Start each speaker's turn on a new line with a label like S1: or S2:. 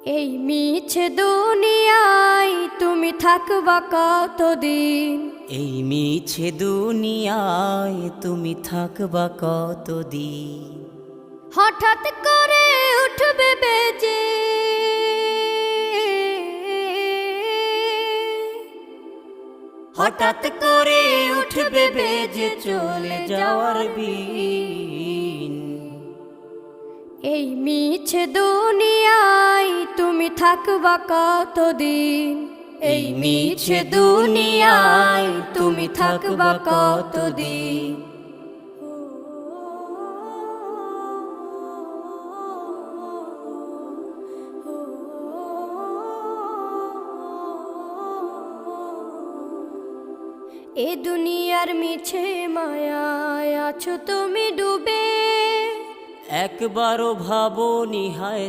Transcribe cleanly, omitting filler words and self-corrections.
S1: এই মিছে দুনিয়ায় তুমি থাকবা কতদিন?
S2: এই মিছে দুনিয়ায় তুমি থাকবা কতদিন?
S1: হঠাৎ করে উঠবে বেজে
S2: হঠাৎ করে উঠবে বেজে চলে যাওয়ার বিন।
S1: এই মিছে দুনিয়ায় তুমি থাকবা কতদিন?
S2: এই মিছে দুনিয়ায় তুমি থাকবা কতদিন?
S1: এ দুনিয়ার মিছে মায়ায় আছো তুমি ডুবে,
S2: একবারও ভাবনি হায়